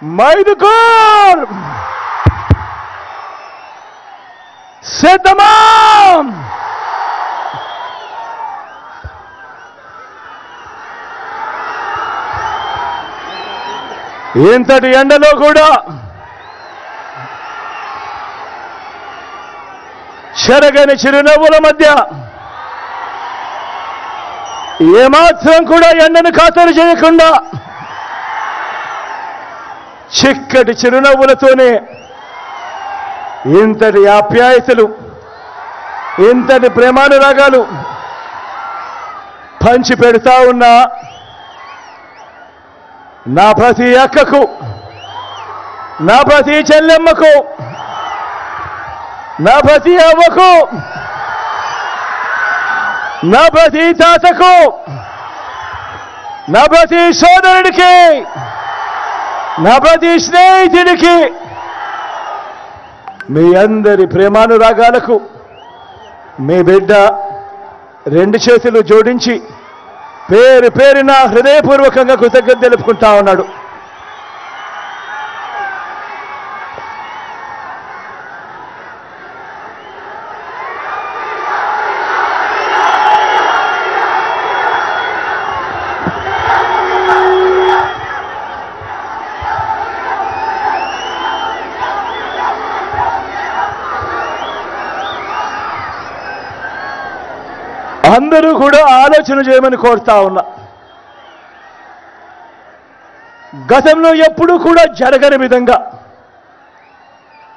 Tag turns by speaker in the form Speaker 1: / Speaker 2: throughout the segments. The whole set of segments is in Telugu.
Speaker 1: మైదుకూర్ సిద్ధమా? ఇంతటి ఎండలో కూడా చెరగని చిరునవ్వుల మధ్య ఏమాత్రం కూడా ఎండను ఖాతరు చేయకుండా చిక్కటి చిరునవ్వులతోనే ఇంతటి ఆప్యాయతలు, ఇంతటి ప్రేమానురాగాలు పంచి పెడతా ఉన్నా నా ప్రతి అక్కకు, నా ప్రతి చెల్లెమ్మకు, నా ప్రతి అవ్వకు, నా ప్రతి తాతకు, నా ప్రతి సోదరుడికి, నా ప్రతి స్నేహితుడికి, మీ అందరి ప్రేమానురాగాలకు మీ బిడ్డ రెండు చేతులు జోడించి పేరు పేరున హృదయపూర్వకంగా కృతజ్ఞత తెలుపుకుంటా ఉన్నాడు. అందరూ కూడా ఆలోచన చేయమని కోరుతా ఉన్నా. గతంలో ఎప్పుడూ కూడా జరగని విధంగా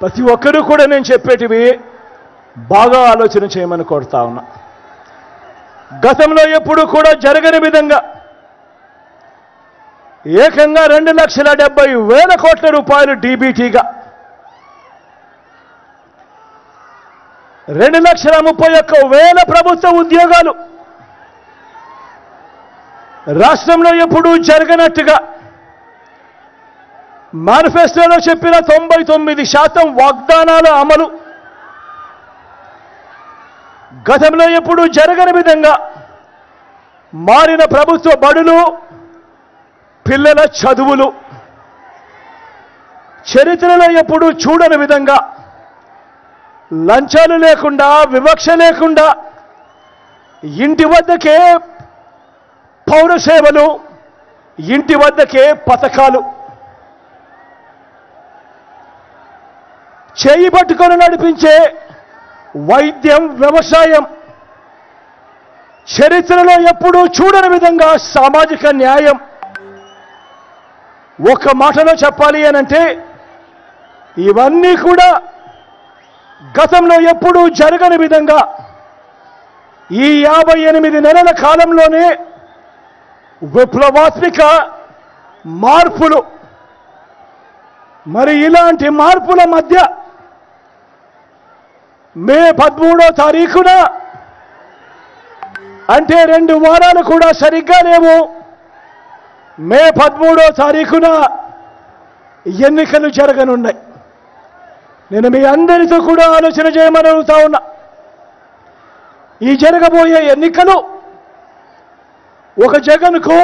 Speaker 1: ప్రతి ఒక్కరూ కూడా నేను చెప్పేటివి బాగా ఆలోచన చేయమని కోరుతా ఉన్నా. గతంలో ఎప్పుడూ కూడా జరగని విధంగా ఏకంగా 2,70,000 కోట్ల రూపాయలు డీబీటీగా 2,31,000 ప్రభుత్వ ఉద్యోగాలు రాష్ట్రంలో ఎప్పుడూ జరగనట్టుగా మేనిఫెస్టోలో చెప్పిన 99% వాగ్దానాల అమలు, గతంలో ఎప్పుడూ జరగని విధంగా మారిన ప్రభుత్వ బడులు, పిల్లల చదువులు, చరిత్రలో ఎప్పుడూ చూడని విధంగా లంచాలు లేకుండా, వివక్ష లేకుండా ఇంటి వద్దకే పౌర సేవలు, ఇంటి వద్దకే పథకాలు, చేయి పట్టుకొని నడిపించే వైద్యం, వ్యవసాయం, చరిత్రలో ఎప్పుడూ చూడని విధంగా సామాజిక న్యాయం. ఒక మాటలో చెప్పాలి అనంటే ఇవన్నీ కూడా గతంలో ఎప్పుడూ జరగని విధంగా ఈ 58 నెలల కాలంలోనే విప్లవాత్మక మార్పులు. మరి ఇలాంటి మార్పుల మధ్య మే 13వ తారీఖున, అంటే 2 వారాలు కూడా సరిగ్గా లేవు, మే 13వ తారీఖున ఎన్నికలు జరగనున్నాయి. నేను మీ అందరితో కూడా ఆలోచన చేయమని అడుగుతా ఉన్నా. ఈ జరగబోయే ఎన్నికలు ఒక జగన్కు,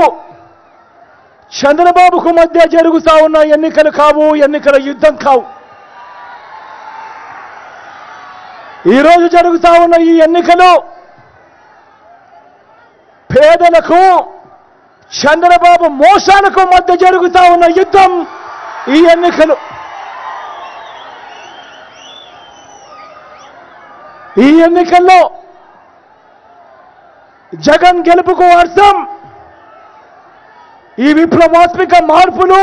Speaker 1: చంద్రబాబుకు మధ్య జరుగుతా ఉన్న ఎన్నికలు కావు, ఎన్నికల యుద్ధం కావు. ఈరోజు జరుగుతా ఉన్న ఈ ఎన్నికలు పేదలకు, చంద్రబాబు మోసాలకు మధ్య జరుగుతా ఉన్న యుద్ధం ఈ ఎన్నికలు. ఈ ఎన్నికల్లో జగన్ గెలుపుకు అర్థం ఈ విప్లవాత్మక మార్పులు,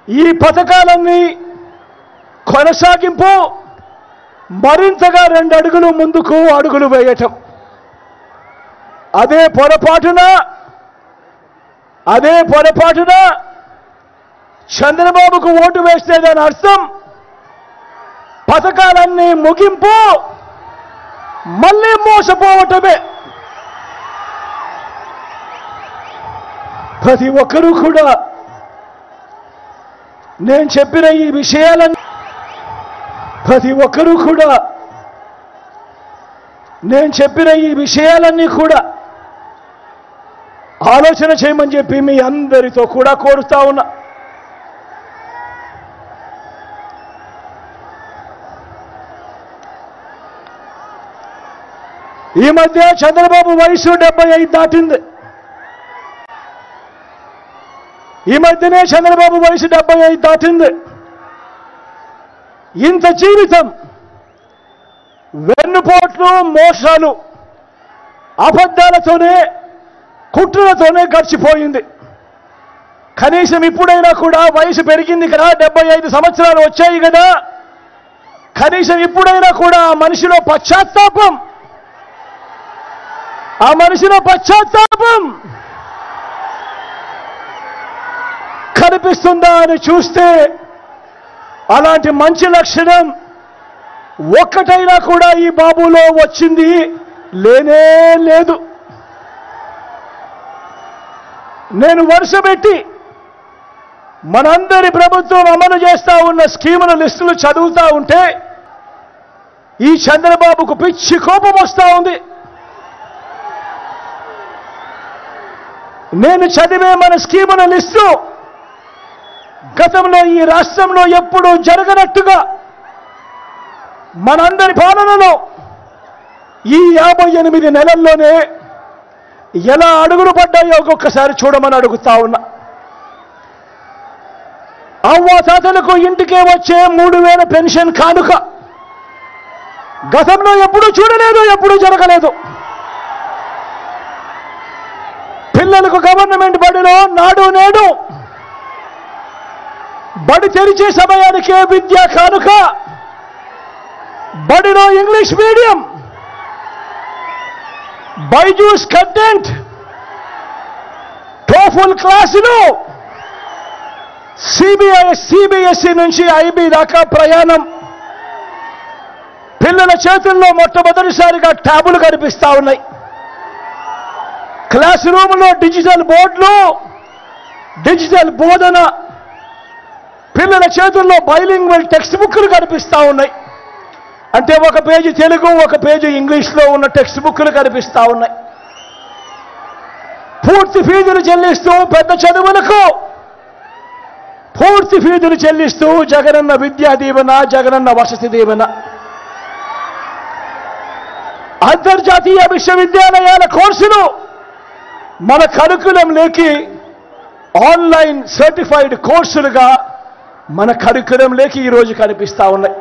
Speaker 1: ఈ పథకాలన్నీ కొనసాగింపు, మరింతగా 2 అడుగులు ముందుకు అడుగులు వేయటం. అదే పొరపాటున చంద్రబాబుకు ఓటు వేస్తే దాని అర్థం పథకాలన్నీ ముగింపు, మళ్ళీ మోసపోవటమే. ప్రతి ఒక్కరూ కూడా నేను చెప్పిన ఈ విషయాలన్నీ కూడా ఆలోచన చేయమని చెప్పి మీ అందరితో కూడా కోరుతా ఉన్నా. ఈ మధ్య చంద్రబాబు వయసు 75 దాటింది. ఈ మధ్యనే చంద్రబాబు వయసు 75 దాటింది. ఇంత జీవితం వెన్నుపోట్లు, మోసాలు, అబద్ధాలతోనే, కుట్రలతోనే గడిచిపోయింది. కనీసం ఇప్పుడైనా కూడా వయసు పెరిగింది కదా, 75 సంవత్సరాలు వచ్చాయి కదా, కనీసం ఇప్పుడైనా కూడా ఆ మనిషిలో పశ్చాత్తాపం కనిపిస్తుందా అని చూస్తే అలాంటి మంచి లక్షణం ఒక్కటైనా కూడా ఈ బాబులో వచ్చింది లేనే లేదు. నేను వరుసపెట్టి మనందరి ప్రభుత్వం అమలు చేస్తా ఉన్న స్కీముల లిస్టులు చదువుతా ఉంటే ఈ చంద్రబాబుకు పిచ్చి కోపం వస్తా ఉంది. నేను చదివే మన స్కీముల లిస్టు గతంలో ఈ రాష్ట్రంలో ఎప్పుడూ జరగనట్టుగా మనందరి పాలనలో ఈ 58 నెలల్లోనే ఎలా అడుగులు పడ్డాయో ఒక్కొక్కసారి చూడమని అడుగుతా ఉన్నా. అవ్వాతాతలకు ఇంటికే వచ్చే 3000 పెన్షన్ కానుక గతంలో ఎప్పుడూ చూడలేదు, ఎప్పుడూ జరగలేదు. పిల్లలకు గవర్నమెంట్ బడిలో నాడు నేడు బడి తెరిచే సమయానికే విద్యా కానుక, బడిలో English medium, Byju's content, TOEFL క్లాసులు, సిబిఎస్ఈ నుంచి ఐబీ దాకా ప్రయాణం. పిల్లల చేతుల్లో మొట్టమొదటిసారిగా ట్యాబులు కనిపిస్తా ఉన్నాయి. క్లాస్ రూమ్లో డిజిటల్ బోర్డులు, డిజిటల్ బోధన, పిల్లల చేతుల్లో బైలింగ్వల్ టెక్స్ట్ బుక్లు కనిపిస్తా ఉన్నాయి. అంటే ఒక పేజీ తెలుగు, ఒక పేజీ ఇంగ్లీష్లో ఉన్న టెక్స్ట్ బుక్లు కనిపిస్తా ఉన్నాయి. పూర్తి ఫీజులు చెల్లిస్తూ పెద్ద చదువులకు పూర్తి ఫీజులు చెల్లిస్తూ జగనన్న విద్యా దీవెన, జగనన్న వసతి దీవెన, అంతర్జాతీయ విశ్వవిద్యాలయాల కోర్సులు మన కరికులంలోకి ఆన్లైన్ సర్టిఫైడ్ కోర్సులుగా మన కరికులంలోకి ఈరోజు కనిపిస్తా ఉన్నాయి.